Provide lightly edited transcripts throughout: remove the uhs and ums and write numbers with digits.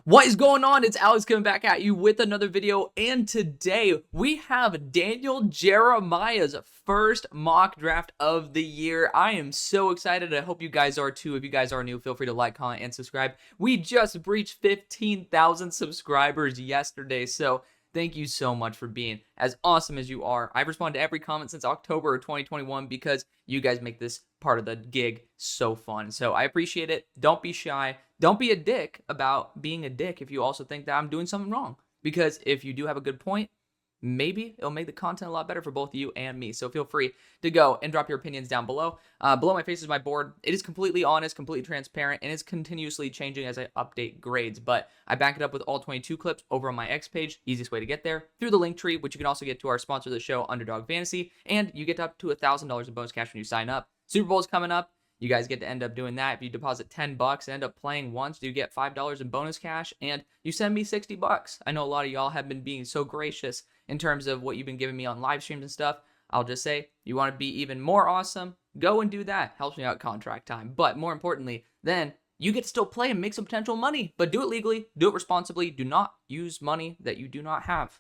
What is going on? It's Alex coming back at you with another video, and today we have Daniel Jeremiah's first mock draft of the year. I am so excited. I hope you guys are too. If you guys are new, feel free to like, comment, and subscribe. We just breached 15,000 subscribers yesterday, so thank you so much for being as awesome as you are. I've responded to every comment since October of 2021 because you guys make this part of the gig so fun. So I appreciate it. Don't be shy. Don't be a dick about being a dick if you also think that I'm doing something wrong. Because if you do have a good point, maybe it'll make the content a lot better for both you and me. So feel free to go and drop your opinions down below. Below my face is my board. It is completely honest, completely transparent, and it's continuously changing as I update grades. But I back it up with all 22 clips over on my X page. Easiest way to get there through the link tree, which you can also get to our sponsor of the show, UnderDog Fantasy. And you get up to $1,000 in bonus cash when you sign up. Super Bowl is coming up. You guys get to end up doing that. If you deposit $10 and end up playing once, you get $5 in bonus cash, and you send me $60. I know a lot of y'all have been being so gracious in terms of what you've been giving me on live streams and stuff. I'll just say, you want to be even more awesome, go and do that. Helps me out contract time. But more importantly, then you get to still play and make some potential money, but do it legally, do it responsibly. Do not use money that you do not have,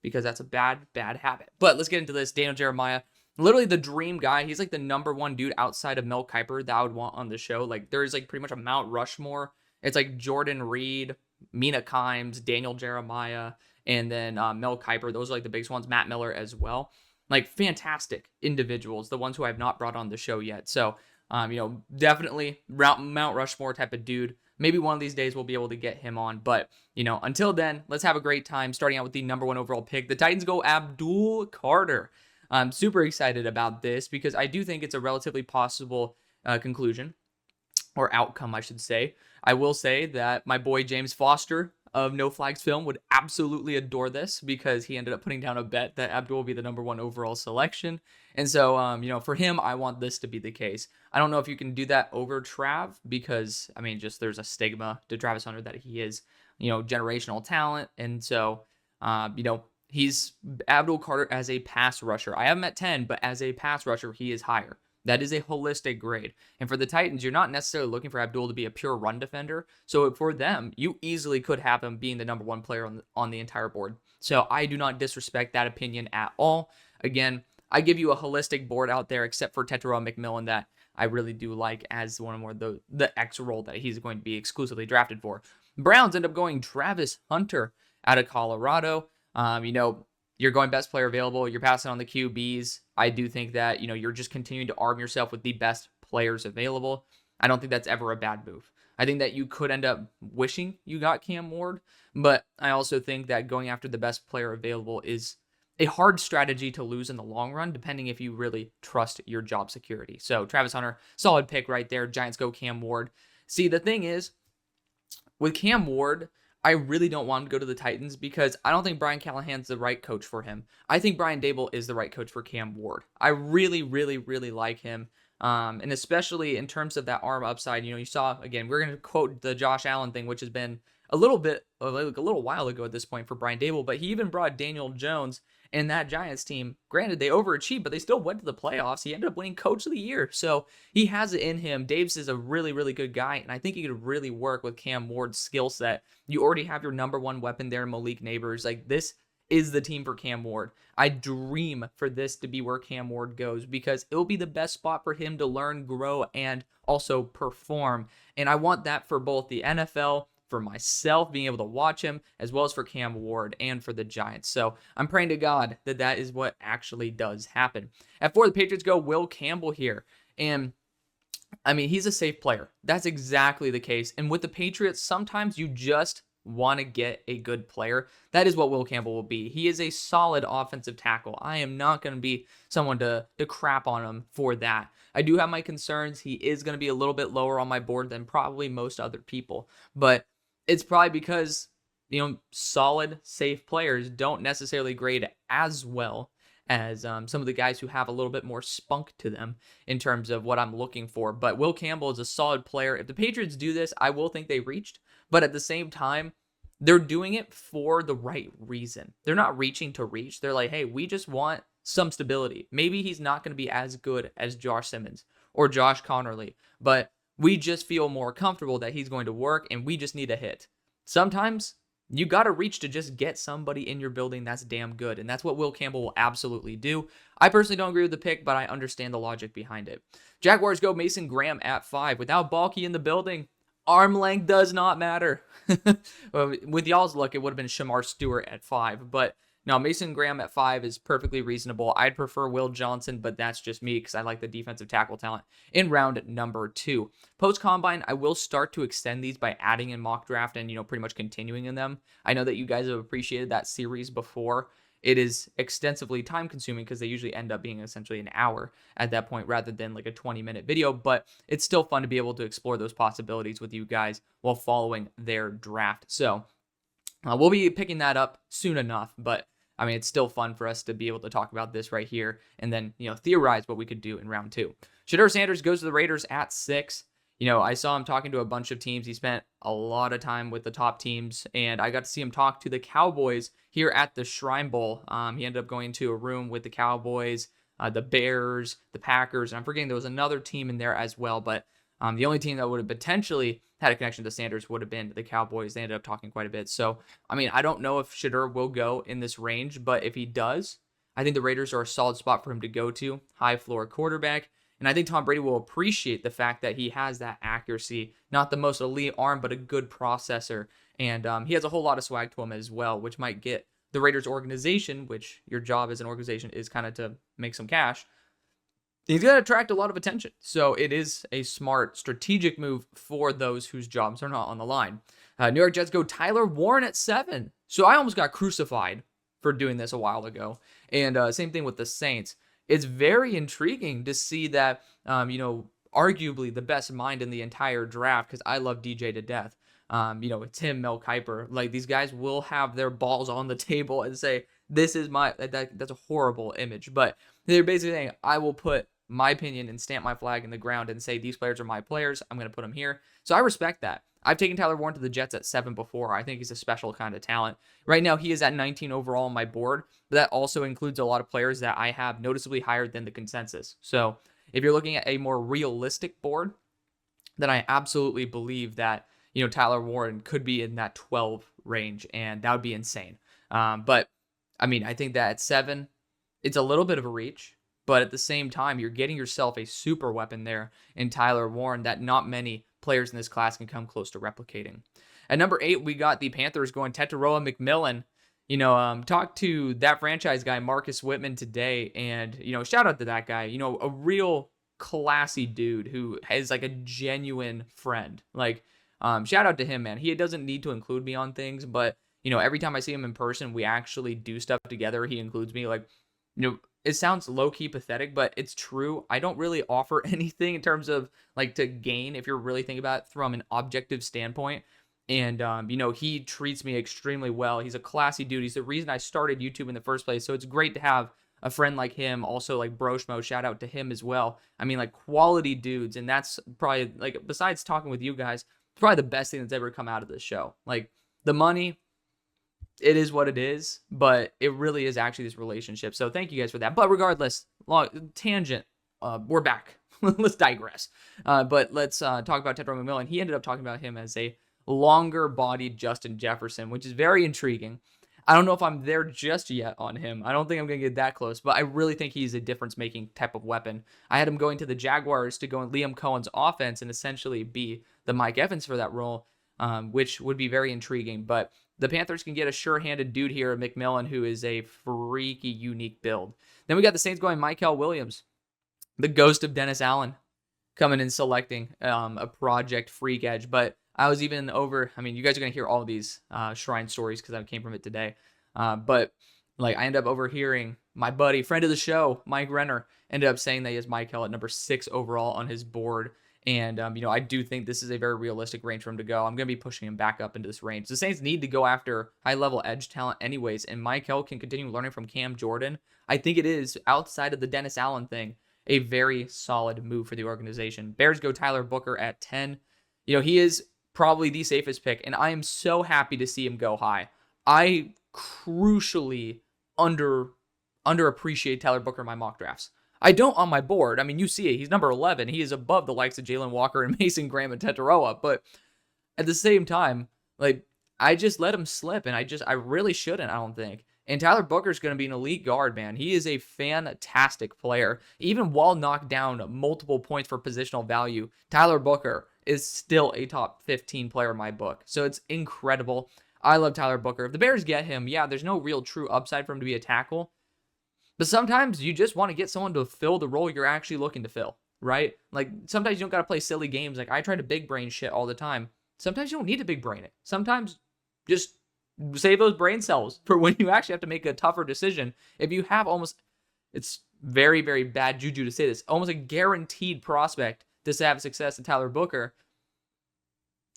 because that's a bad habit. But let's get into this. Daniel Jeremiah, literally the dream guy. He's like the #1 dude outside of Mel Kiper that I would want on the show. Like, there's like pretty much a Mount Rushmore. It's like Jordan Reed, Mina Kimes, Daniel Jeremiah, and then Mel Kiper. Those are like the biggest ones. Matt Miller as well. Like, fantastic individuals, the ones who I have not brought on the show yet. So, definitely Mount Rushmore type of dude. Maybe one of these days we'll be able to get him on. But, until then, let's have a great time starting out with the #1 overall pick. The Titans go Abdul Carter. I'm super excited about this because I do think it's a relatively possible conclusion, or outcome, I should say. I will say that my boy James Foster of No Flags Film would absolutely adore this because he ended up putting down a bet that Abdul will be the #1 overall selection. And so, for him, I want this to be the case. I don't know if you can do that over Trav because, just there's a stigma to Travis Hunter that he is, generational talent. And so, he's Abdul Carter as a pass rusher. I have him at 10, but as a pass rusher, he is higher. That is a holistic grade. And for the Titans, you're not necessarily looking for Abdul to be a pure run defender. So for them, you easily could have him being the #1 player on the entire board. So I do not disrespect that opinion at all. Again, I give you a holistic board out there, except for Tetairoa McMillan, that I really do like as one more the X role that he's going to be exclusively drafted for. Browns end up going Travis Hunter out of Colorado. You're going best player available. You're passing on the QBs. I do think that, you're just continuing to arm yourself with the best players available. I don't think that's ever a bad move. I think that you could end up wishing you got Cam Ward, but I also think that going after the best player available is a hard strategy to lose in the long run, depending if you really trust your job security. So Travis Hunter, solid pick right there. Giants go Cam Ward. See, the thing is, with Cam Ward, I really don't want him to go to the Titans because I don't think Brian Callahan's the right coach for him. I think Brian Dable is the right coach for Cam Ward. I really, really, really like him. And especially in terms of that arm upside, you saw, again, we're going to quote the Josh Allen thing, which has been a little while ago at this point for Brian Dable, but he even brought Daniel Jones and that Giants team. Granted, they overachieved, but they still went to the playoffs. He ended up winning Coach of the Year, so he has it in him. Davis is a really, really good guy, and I think he could really work with Cam Ward's skill set. You already have your #1 weapon there, Malik Neighbors. Like, this is the team for Cam Ward. I dream for this to be where Cam Ward goes because it will be the best spot for him to learn, grow, and also perform. And I want that for both the NFL, for myself, being able to watch him, as well as for Cam Ward and for the Giants. So I'm praying to God that that is what actually does happen. At 4, the Patriots go Will Campbell here. And he's a safe player. That's exactly the case. And with the Patriots, sometimes you just want to get a good player. That is what Will Campbell will be. He is a solid offensive tackle. I am not going to be someone to crap on him for that. I do have my concerns. He is going to be a little bit lower on my board than probably most other people. But it's probably because, solid, safe players don't necessarily grade as well as some of the guys who have a little bit more spunk to them in terms of what I'm looking for. But Will Campbell is a solid player. If the Patriots do this, I will think they reached. But at the same time, they're doing it for the right reason. They're not reaching to reach. They're like, hey, we just want some stability. Maybe he's not going to be as good as Josh Simmons or Josh Connerly, but we just feel more comfortable that he's going to work, and we just need a hit. sometimes you got to reach to just get somebody in your building that's damn good. And that's what Will Campbell will absolutely do. I personally don't agree with the pick, but I understand the logic behind it. Jaguars go Mason Graham at 5. Without Balky in the building, arm length does not matter. With y'all's luck, it would have been Shamar Stewart at 5. But no, Mason Graham at 5 is perfectly reasonable. I'd prefer Will Johnson, but that's just me because I like the defensive tackle talent in round number 2. Post-combine, I will start to extend these by adding in mock draft and, pretty much continuing in them. I know that you guys have appreciated that series before. It is extensively time consuming because they usually end up being essentially an hour at that point rather than like a 20-minute video, but it's still fun to be able to explore those possibilities with you guys while following their draft. So we'll be picking that up soon enough, but I mean, it's still fun for us to be able to talk about this right here and then, theorize what we could do in round 2. Shedeur Sanders goes to the Raiders at 6. I saw him talking to a bunch of teams. He spent a lot of time with the top teams, and I got to see him talk to the Cowboys here at the Shrine Bowl. He ended up going to a room with the Cowboys, the Bears, the Packers, and I'm forgetting there was another team in there as well, but the only team that would have potentially had a connection to Sanders would have been the Cowboys. They ended up talking quite a bit. So, I mean, I don't know if Shedeur will go in this range, but if he does, I think the Raiders are a solid spot for him to go to. High floor quarterback. And I think Tom Brady will appreciate the fact that he has that accuracy, not the most elite arm, but a good processor. And he has a whole lot of swag to him as well, which might get the Raiders organization, which your job as an organization is kind of to make some cash. He's going to attract a lot of attention. So it is a smart strategic move for those whose jobs are not on the line. New York Jets go Tyler Warren at 7. So I almost got crucified for doing this a while ago. And same thing with the Saints. It's very intriguing to see that, arguably the best mind in the entire draft, because I love DJ to death. It's him, Mel Kiper. Like, these guys will have their balls on the table and say, this is that's a horrible image. But they're basically saying, I will put my opinion and stamp my flag in the ground and say, these players are my players. I'm going to put them here. So I respect that. I've taken Tyler Warren to the Jets at 7 before. I think he's a special kind of talent. Right now, he is at 19 overall on my board, but that also includes a lot of players that I have noticeably higher than the consensus. So if you're looking at a more realistic board, then I absolutely believe that, Tyler Warren could be in that 12 range, and that would be insane. But, I mean, I think that at 7, it's a little bit of a reach, but at the same time, you're getting yourself a super weapon there in Tyler Warren that not many players in this class can come close to replicating. At number 8, we got the Panthers going Tetairoa McMillan. Talked to that franchise guy, Marcus Whitman, today, and, shout out to that guy. A real classy dude who is like a genuine friend. Like, shout out to him, man. He doesn't need to include me on things, but, every time I see him in person, we actually do stuff together. He includes me, like, it sounds low-key pathetic, but it's true. I don't really offer anything in terms of, like, to gain, if you're really thinking about it from an objective standpoint. And, he treats me extremely well. He's a classy dude. He's the reason I started YouTube in the first place. So it's great to have a friend like him. Also, like, Broshmo, shout out to him as well. I mean, like, quality dudes. And that's probably, like, besides talking with you guys, probably the best thing that's ever come out of this show. Like, the money, it is what it is, but it really is actually this relationship. So thank you guys for that. But regardless, long tangent, we're back. Let's digress. But let's talk about Tetairoa McMillan. He ended up talking about him as a longer-bodied Justin Jefferson, which is very intriguing. I don't know if I'm there just yet on him. I don't think I'm going to get that close, but I really think he's a difference-making type of weapon. I had him going to the Jaguars to go in Liam Cohen's offense and essentially be the Mike Evans for that role, which would be very intriguing. But the Panthers can get a sure-handed dude here, McMillan, who is a freaky, unique build. Then we got the Saints going Mykel Williams, the ghost of Dennis Allen, coming in selecting a project freak edge. But I was even over, I mean, you guys are going to hear all of these Shrine stories because I came from it today. But like, I ended up overhearing my buddy, friend of the show, Mike Renner, ended up saying that he has Mykel at number 6 overall on his board. And, I do think this is a very realistic range for him to go. I'm going to be pushing him back up into this range. The Saints need to go after high-level edge talent anyways, and Mykel can continue learning from Cam Jordan. I think it is, outside of the Dennis Allen thing, a very solid move for the organization. Bears go Tyler Booker at 10. He is probably the safest pick, and I am so happy to see him go high. I crucially underappreciate Tyler Booker in my mock drafts. I don't on my board. I mean, you see it. He's number 11. He is above the likes of Jalen Walker and Mason Graham and Tetairoa. But at the same time, like, I just let him slip, and I really shouldn't, I don't think. And Tyler Booker's going to be an elite guard, man. He is a fantastic player. Even while knocked down multiple points for positional value, Tyler Booker is still a top 15 player in my book. So it's incredible. I love Tyler Booker. If the Bears get him, yeah, there's no real true upside for him to be a tackle. But sometimes you just want to get someone to fill the role you're actually looking to fill, right? Like, sometimes you don't got to play silly games. Like, I try to big brain shit all the time. Sometimes you don't need to big brain it. Sometimes just save those brain cells for when you actually have to make a tougher decision. If you have almost, it's very, very bad juju to say this, almost a guaranteed prospect to have success in Tyler Booker,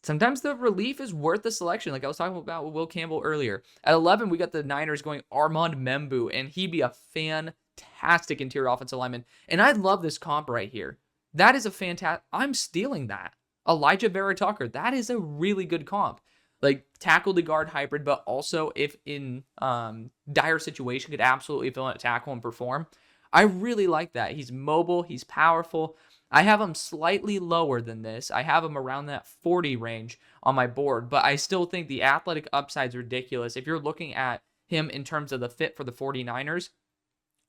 sometimes the relief is worth the selection, like I was talking about with Will Campbell earlier. At 11, we got the Niners going Armand Membu, and he'd be a fantastic interior offensive lineman. And I love this comp right here. That is a fantastic, I'm stealing that. Elijah Vera Tucker, that is a really good comp. Like, tackle to guard hybrid, but also if in dire situation could absolutely fill in a tackle and perform. I really like that. He's mobile, he's powerful. I have him slightly lower than this. I have him around that 40 range on my board, but I still think the athletic upside is ridiculous. If you're looking at him in terms of the fit for the 49ers,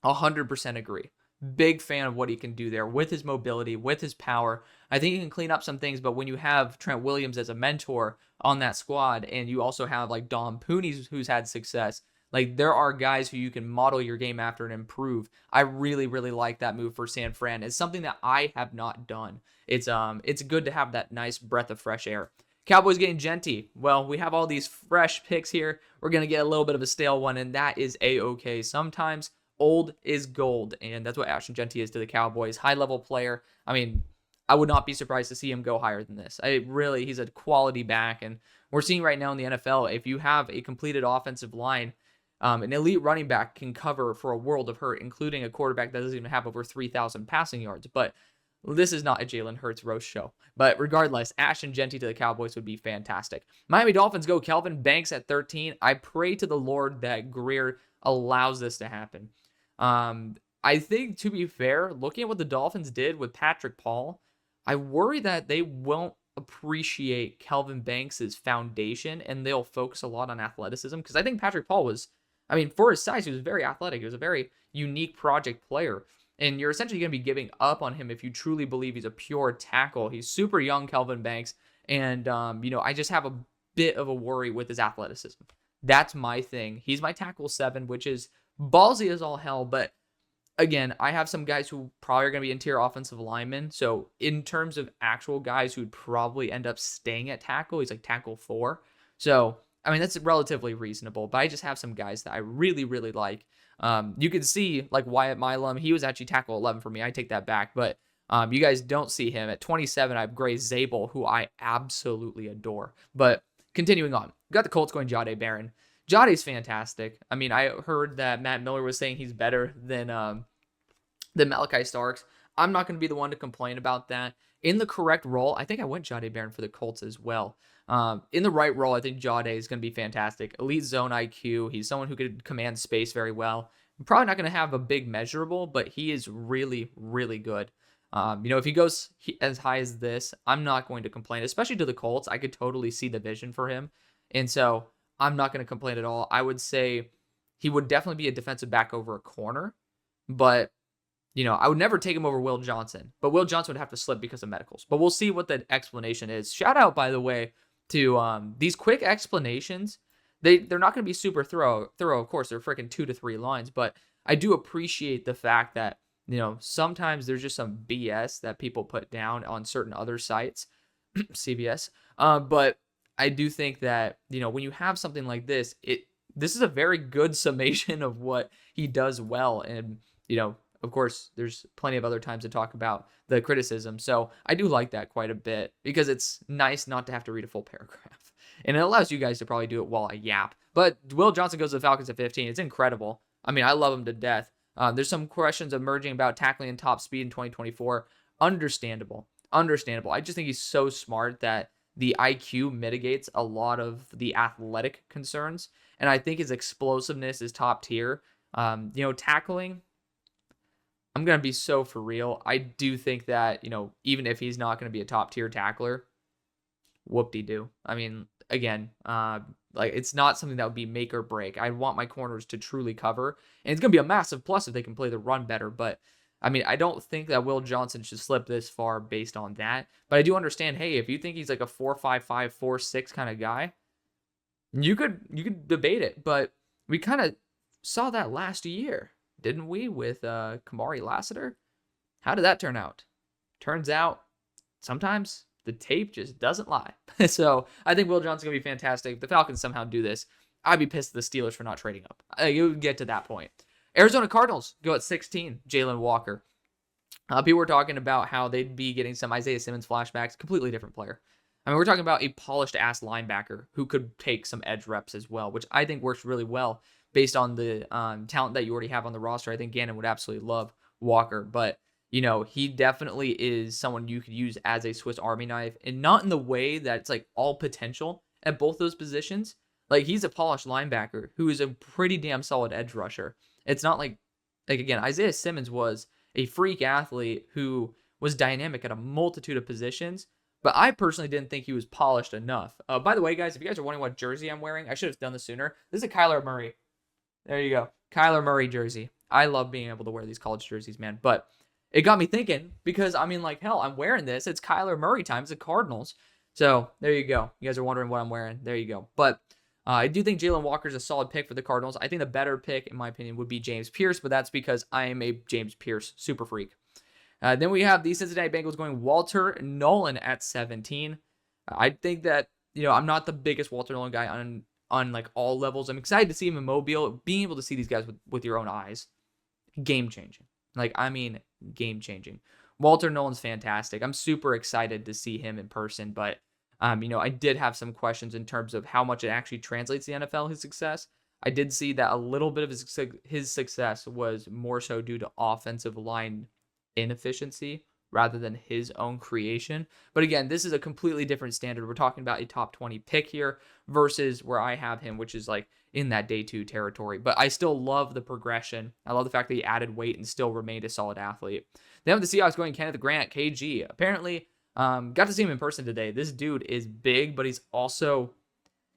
100% agree. Big fan of what he can do there with his mobility, with his power. I think he can clean up some things, but when you have Trent Williams as a mentor on that squad, and you also have like Dom Pooney who's had success, like, there are guys who you can model your game after and improve. I really, really like that move for San Fran. It's something that I have not done. It's good to have that nice breath of fresh air. Cowboys getting Genty. Well, we have all these fresh picks here. We're going to get a little bit of a stale one, and that is A-okay. Sometimes old is gold, and that's what Ashton Genty is to the Cowboys. High-level player. I mean, I would not be surprised to see him go higher than this. He's a quality back, and we're seeing right now in the NFL, if you have a completed offensive line, an elite running back can cover for a world of hurt, including a quarterback that doesn't even have over 3,000 passing yards. But this is not a Jalen Hurts roast show. But regardless, Ashton Genty to the Cowboys would be fantastic. Miami Dolphins go Kelvin Banks at 13. I pray to the Lord that Greer allows this to happen. I think, to be fair, looking at what the Dolphins did with Patrick Paul, I worry that they won't appreciate Kelvin Banks' foundation, and they'll focus a lot on athleticism. Because I think Patrick Paul was, I mean, for his size, he was very athletic. He was a very unique project player. And you're essentially going to be giving up on him if you truly believe he's a pure tackle. He's super young, Kelvin Banks. And, I just have a bit of a worry with his athleticism. That's my thing. He's my tackle 7, which is ballsy as all hell. But, again, I have some guys who probably are going to be interior offensive linemen. So, in terms of actual guys who'd probably end up staying at tackle, he's like tackle 4. So, I mean, that's relatively reasonable, but I just have some guys that I really, really like. You can see, like, Wyatt Milam. He was actually tackle 11 for me. I take that back, but you guys don't see him. At 27, I have Gray Zabel, who I absolutely adore. But continuing on, got the Colts going Jahdae Barron. Jade's fantastic. I mean, I heard that Matt Miller was saying he's better than Malachi Starks. I'm not going to be the one to complain about that. In the correct role, I think I went Jahdae Barron for the Colts as well. In the right role, I think Jahdae is going to be fantastic. Elite zone IQ. He's someone who could command space very well. I'm probably not going to have a big measurable, but he is really, really good. If he goes as high as this, I'm not going to complain, especially to the Colts. I could totally see the vision for him. And so I'm not going to complain at all. I would say he would definitely be a defensive back over a corner, but I would never take him over Will Johnson, but Will Johnson would have to slip because of medicals. But we'll see what the explanation is. Shout out, by the way, to these quick explanations. They're not going to be super thorough. Of course, they're freaking 2 to 3 lines, but I do appreciate the fact that, sometimes there's just some BS that people put down on certain other sites, CBS. But I do think that, when you have something like this, this is a very good summation of what he does well. And, of course, there's plenty of other times to talk about the criticism. So I do like that quite a bit because it's nice not to have to read a full paragraph. And it allows you guys to probably do it while I yap. But Will Johnson goes to the Falcons at 15. It's incredible. I mean, I love him to death. There's some questions emerging about tackling and top speed in 2024. Understandable. I just think he's so smart that the IQ mitigates a lot of the athletic concerns. And I think his explosiveness is top tier. Tackling, I'm going to be so for real. I do think that, even if he's not going to be a top tier tackler, whoop-de-doo. I mean, again, Like, it's not something that would be make or break. I want my corners to truly cover, and it's going to be a massive plus if they can play the run better. But, I mean, I don't think that Will Johnson should slip this far based on that. But I do understand, hey, if you think he's like a 4.55, 4.6 kind of guy, you could debate it. But we kind of saw that last year, didn't we, with Kamari Lassiter? How did that turn out? Turns out, sometimes the tape just doesn't lie. So I think Will Johnson's going to be fantastic. If the Falcons somehow do this, I'd be pissed at the Steelers for not trading up. You would get to that point. Arizona Cardinals go at 16, Jalen Walker. People were talking about how they'd be getting some Isaiah Simmons flashbacks. Completely different player. I mean, we're talking about a polished-ass linebacker who could take some edge reps as well, which I think works really well based on the talent that you already have on the roster. I think Gannon would absolutely love Walker, but you know, he definitely is someone you could use as a Swiss Army knife, and not in the way that it's like all potential at both those positions. Like, he's a polished linebacker who is a pretty damn solid edge rusher. It's not like again, Isaiah Simmons was a freak athlete who was dynamic at a multitude of positions, but I personally didn't think he was polished enough. By the way, guys, if you guys are wondering what jersey I'm wearing, I should have done this sooner. This is a Kyler Murray. There you go. Kyler Murray jersey. I love being able to wear these college jerseys, man. But it got me thinking because, I mean, like, hell, I'm wearing this. It's Kyler Murray times the Cardinals. So there you go. You guys are wondering what I'm wearing. There you go. But I do think Jalen Walker's a solid pick for the Cardinals. I think the better pick, in my opinion, would be James Pierce, but that's because I am a James Pierce super freak. Then we have the Cincinnati Bengals going Walter Nolan at 17. I think that, you know, I'm not the biggest Walter Nolan guy on like all levels. I'm excited to see him in Mobile. Being able to see these guys with your own eyes, game changing. Like, I mean, game changing. Walter Nolan's fantastic. I'm super excited to see him in person, but you know, I did have some questions in terms of how much it actually translates to the NFL, his success. I did see that a little bit of his success was more so due to offensive line inefficiency rather than his own creation. But again, this is a completely different standard. We're talking about a top 20 pick here versus where I have him, which is like in that day 2 territory. But I still love the progression. I love the fact that he added weight and still remained a solid athlete. Then with the Seahawks going Kenneth Grant, KG. Apparently, got to see him in person today. This dude is big, but he's also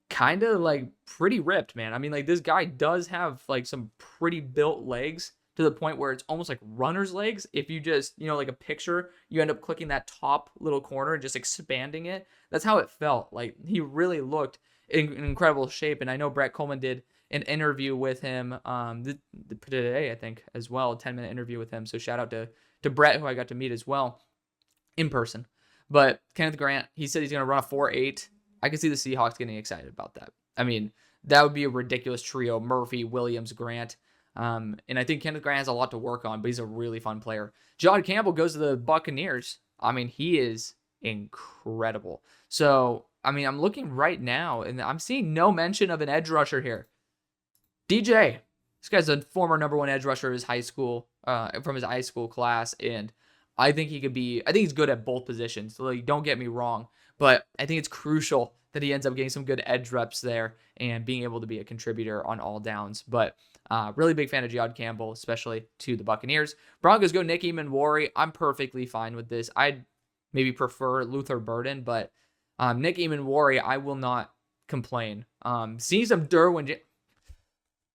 kind of like pretty ripped, man. I mean, like, this guy does have like some pretty built legs to the point where it's almost like runner's legs. If you just, you know, like a picture, you end up clicking that top little corner and just expanding it. That's how it felt. Like, he really looked in incredible shape. And I know Brett Coleman did an interview with him today, I think, as well, a 10-minute interview with him. So shout out to Brett, who I got to meet as well in person. But Kenneth Grant, he said he's going to run a 4.8. I can see the Seahawks getting excited about that. I mean, that would be a ridiculous trio: Murphy, Williams, Grant. And I think Kenneth Grant has a lot to work on, but he's a really fun player. John Campbell goes to the Buccaneers. I mean, he is incredible. So, I mean, I'm looking right now, and I'm seeing no mention of an edge rusher here. DJ. This guy's a former number 1 edge rusher of his high school, from his high school class, and I think he could be, I think he's good at both positions. So, like, don't get me wrong, but I think it's crucial that he ends up getting some good edge reps there and being able to be a contributor on all downs. But really big fan of John Campbell, especially to the Buccaneers. Broncos go Nick Eamon-Warry. I'm perfectly fine with this. I'd maybe prefer Luther Burden, but Nick Eamon-Warry, I will not complain. Seeing some Derwin,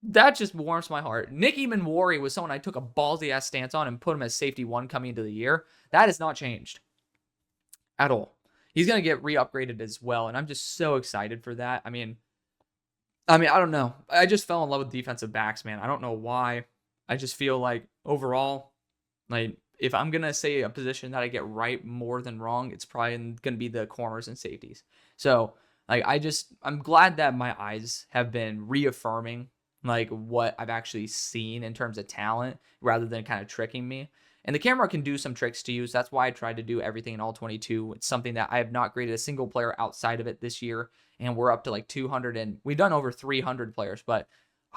that just warms my heart. Nick Eamon-Warry was someone I took a ballsy-ass stance on and put him as safety 1 coming into the year. That has not changed at all. He's going to get re-upgraded as well, and I'm just so excited for that. I mean, I don't know. I just fell in love with defensive backs, man. I don't know why. I just feel like overall, like, if I'm going to say a position that I get right more than wrong, it's probably going to be the corners and safeties. So, like, I'm glad that my eyes have been reaffirming, like, what I've actually seen in terms of talent rather than kind of tricking me. And the camera can do some tricks to you, so that's why I tried to do everything in all 22. It's something that I have not graded a single player outside of it this year, and we're up to like 200, and we've done over 300 players, but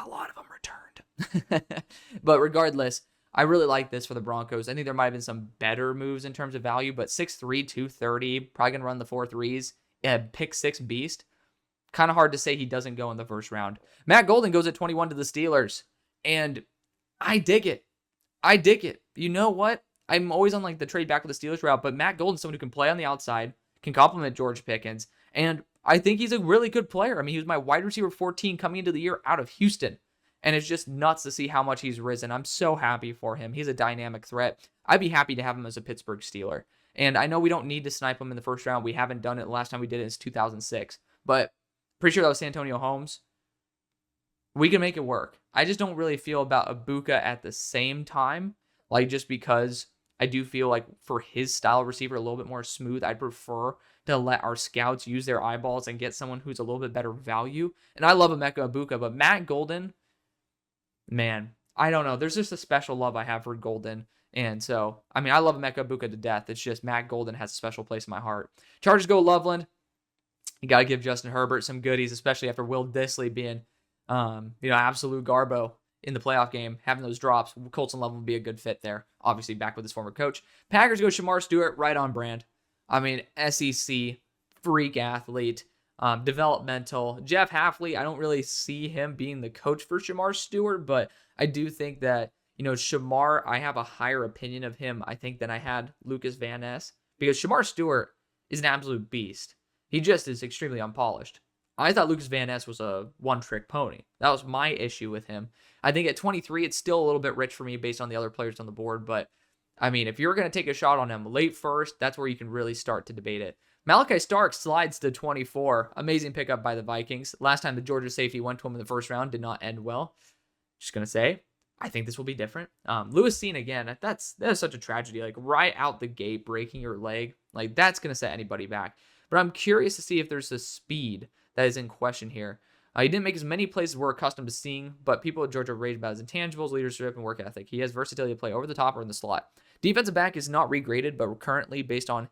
a lot of them returned. But regardless, I really like this for the Broncos. I think there might have been some better moves in terms of value, but 6'3", 230, probably going to run the 4.3s, pick 6 beast. Kind of hard to say he doesn't go in the first round. Matt Golden goes at 21 to the Steelers, and I dig it. I dig it. You know what? I'm always on like the trade back with the Steelers route, but Matt Golden's someone who can play on the outside, can complement George Pickens, and I think he's a really good player. I mean, he was my wide receiver 14 coming into the year out of Houston. And it's just nuts to see how much he's risen. I'm so happy for him. He's a dynamic threat. I'd be happy to have him as a Pittsburgh Steeler. And I know we don't need to snipe him in the first round. We haven't done it. The last time we did it is 2006. But pretty sure that was Santonio Holmes. We can make it work. I just don't really feel about Ibuka at the same time. Like, just because I do feel like for his style receiver, a little bit more smooth, I'd prefer to let our scouts use their eyeballs and get someone who's a little bit better value. And I love Emeka Ibuka, but Matt Golden, man, I don't know. There's just a special love I have for Golden. And so, I mean, I love Emeka Ibuka to death. It's just Matt Golden has a special place in my heart. Chargers go Loveland. You got to give Justin Herbert some goodies, especially after Will Dissly being, absolute garbo in the playoff game, having those drops. Colts and Loveland would be a good fit there. Obviously, back with his former coach. Packers go Shamar Stewart, right on brand. I mean, SEC, freak athlete, developmental. Jeff Hafley, I don't really see him being the coach for Shamar Stewart, but I do think that, Shamar, I have a higher opinion of him, I think, than I had Lucas Van Ness, because Shamar Stewart is an absolute beast. He just is extremely unpolished. I thought Lucas Van Ness was a one-trick pony. That was my issue with him. I think at 23, it's still a little bit rich for me based on the other players on the board, but I mean, if you're going to take a shot on him late first, that's where you can really start to debate it. Malachi Stark slides to 24. Amazing pickup by the Vikings. Last time the Georgia safety went to him in the first round, did not end well. Just going to say, I think this will be different. Lewis Cine, again, that is such a tragedy. Like, right out the gate, breaking your leg. Like, that's going to set anybody back. But I'm curious to see if there's a speed that is in question here. He didn't make as many plays as we're accustomed to seeing, but people at Georgia rage about his intangibles, leadership, and work ethic. He has versatility to play over the top or in the slot. Defensive back is not regraded, but currently, based on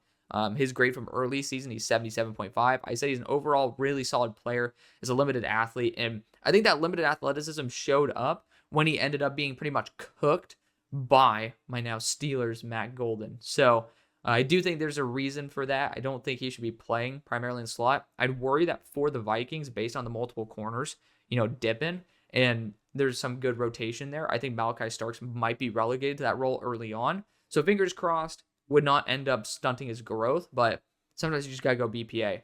his grade from early season, he's 77.5. I said he's an overall really solid player, is a limited athlete, and I think that limited athleticism showed up when he ended up being pretty much cooked by my now Steelers, Matt Golden. So I do think there's a reason for that. I don't think he should be playing primarily in slot. I'd worry that for the Vikings, based on the multiple corners, dipping, and there's some good rotation there. I think Malachi Starks might be relegated to that role early on. So fingers crossed, would not end up stunting his growth, but sometimes you just got to go BPA.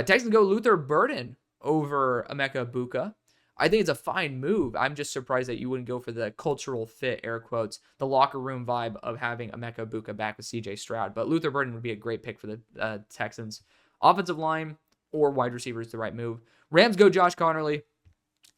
Texans go Luther Burden over Emeka Ibuka. I think it's a fine move. I'm just surprised that you wouldn't go for the cultural fit, air quotes, the locker room vibe of having Emeka Ibuka back with CJ Stroud. But Luther Burden would be a great pick for the Texans. Offensive line or wide receiver is the right move. Rams go Josh Connerly.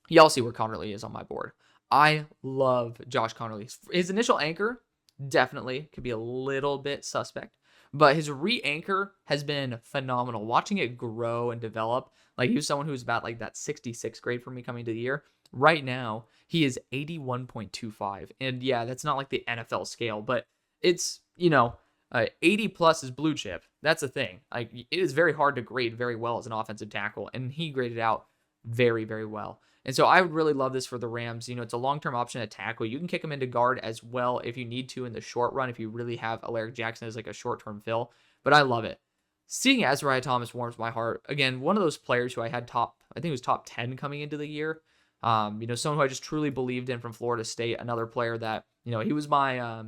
Y'all see where Connerly is on my board. I love Josh Connerly. His initial anchor definitely could be a little bit suspect, but his re-anchor has been phenomenal. Watching it grow and develop, like, he was someone who was about like that 66 grade for me coming into the year. Right now, he is 81.25. And yeah, that's not like the NFL scale, but it's, 80 plus is blue chip. That's the thing. Like, it is very hard to grade very well as an offensive tackle, and he graded out very, very well. And so I would really love this for the Rams. It's a long-term option at tackle. You can kick him into guard as well if you need to in the short run, if you really have Alaric Jackson as like a short-term fill. But I love it. Seeing Azariah Thomas warms my heart. Again, one of those players who I had I think it was top 10 coming into the year. Someone who I just truly believed in from Florida State. Another player that, he was my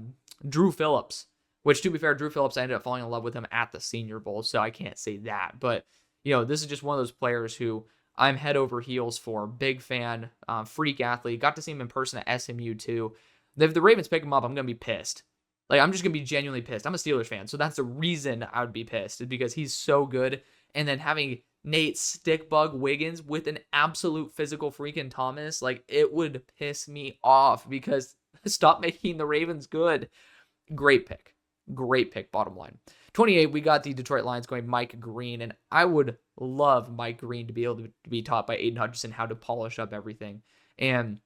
Drew Phillips, which, to be fair, Drew Phillips, I ended up falling in love with him at the Senior Bowl, so I can't say that. But, this is just one of those players who I'm head over heels for. Big fan, freak athlete. Got to see him in person at SMU too. If the Ravens pick him up, I'm going to be pissed. Like, I'm just going to be genuinely pissed. I'm a Steelers fan, so that's the reason I would be pissed, is because he's so good. And then having Nate Stickbug Wiggins with an absolute physical freaking Thomas, like, it would piss me off, because stop making the Ravens good. Great pick. Great pick, bottom line. 28, we got the Detroit Lions going Mike Green, and I would love Mike Green to be able to be taught by Aiden Hutchinson how to polish up everything. And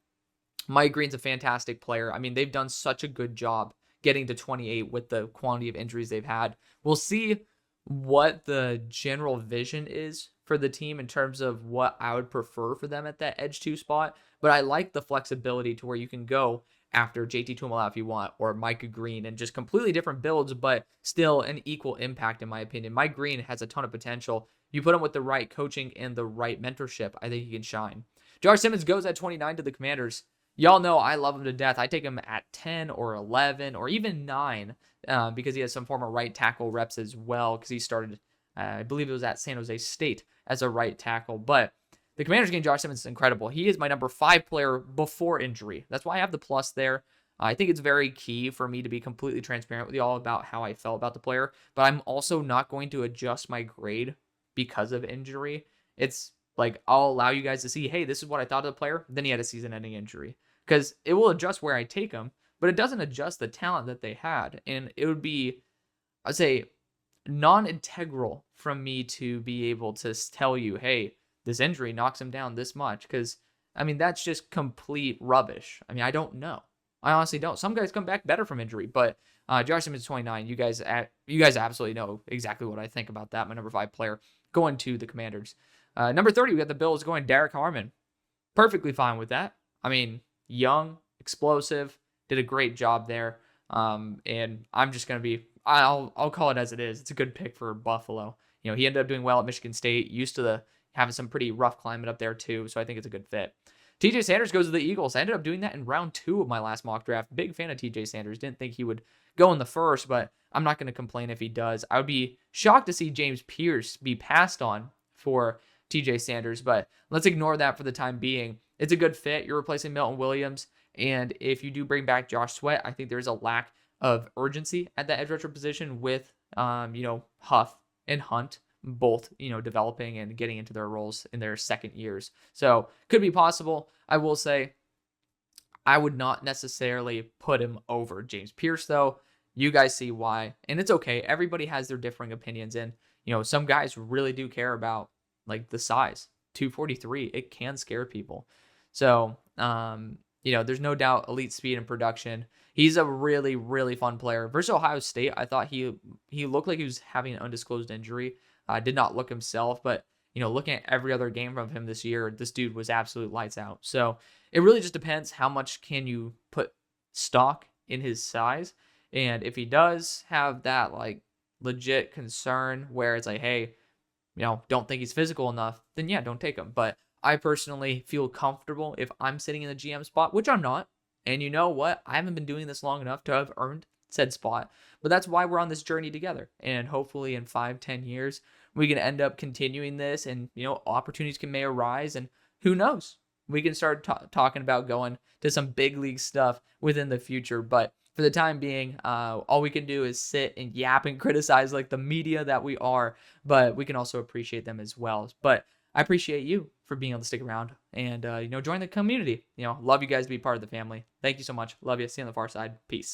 Mike Green's a fantastic player. I mean, they've done such a good job getting to 28 with the quantity of injuries they've had. We'll see what the general vision is for the team in terms of what I would prefer for them at that edge 2 spot, but I like the flexibility to where you can go after JT Tuimoloau if you want, or Micah Green, and just completely different builds, but still an equal impact in my opinion. Mike Green has a ton of potential. You put him with the right coaching and the right mentorship, I think he can shine. Jar Simmons goes at 29 to the Commanders. Y'all know I love him to death. I take him at 10 or 11 or even 9 because he has some former right tackle reps as well, because he started I believe it was at San Jose State as a right tackle. But the Commanders game, Josh Simmons is incredible. He is my number 5 player before injury. That's why I have the plus there. I think it's very key for me to be completely transparent with you all about how I felt about the player, but I'm also not going to adjust my grade because of injury. It's like I'll allow you guys to see, hey, this is what I thought of the player. Then he had a season-ending injury, because it will adjust where I take him, but it doesn't adjust the talent that they had. And it would be, I'd say, non-integral from me to be able to tell you, hey, this injury knocks him down this much, because I mean, that's just complete rubbish. I mean, I don't know. I honestly don't. Some guys come back better from injury, but Josh Simmons 29. You guys absolutely know exactly what I think about that. My number 5 player going to the Commanders. Number 30, we got the Bills going Derek Harmon. Perfectly fine with that. I mean, young, explosive, did a great job there. And I'm just gonna be, I'll call it as it is. It's a good pick for Buffalo. You know, he ended up doing well at Michigan State. Used to having some pretty rough climate up there too, so I think it's a good fit. TJ Sanders goes to the Eagles. I ended up doing that in round 2 of my last mock draft. Big fan of TJ Sanders. Didn't think he would go in the first, but I'm not going to complain if he does. I would be shocked to see James Pierce be passed on for TJ Sanders, but let's ignore that for the time being. It's a good fit. You're replacing Milton Williams, and if you do bring back Josh Sweat, I think there's a lack of urgency at that edge rusher position with, Huff and Hunt both, developing and getting into their roles in their second years. So could be possible. I will say I would not necessarily put him over James Pierce, though. You guys see why, and it's okay. Everybody has their differing opinions, and some guys really do care about like the size. 243, it can scare people. So there's no doubt elite speed and production. He's a really, really fun player. Versus Ohio State, I thought he looked like he was having an undisclosed injury. Did not look himself, but looking at every other game from him this year, this dude was absolute lights out. So it really just depends how much can you put stock in his size. And if he does have that like legit concern where it's like, hey, don't think he's physical enough, then yeah, don't take him. But I personally feel comfortable if I'm sitting in the GM spot, which I'm not. And you know what? I haven't been doing this long enough to have earned said spot, but that's why we're on this journey together. And hopefully in 5-10 years, we can end up continuing this, and opportunities may arise, and who knows, we can start talking about going to some big league stuff within the future. But for the time being, all we can do is sit and yap and criticize like the media that we are, but we can also appreciate them as well. But I appreciate you for being able to stick around and join the community. Love you guys to be part of the family. Thank you so much. Love you. See you on the far side. Peace.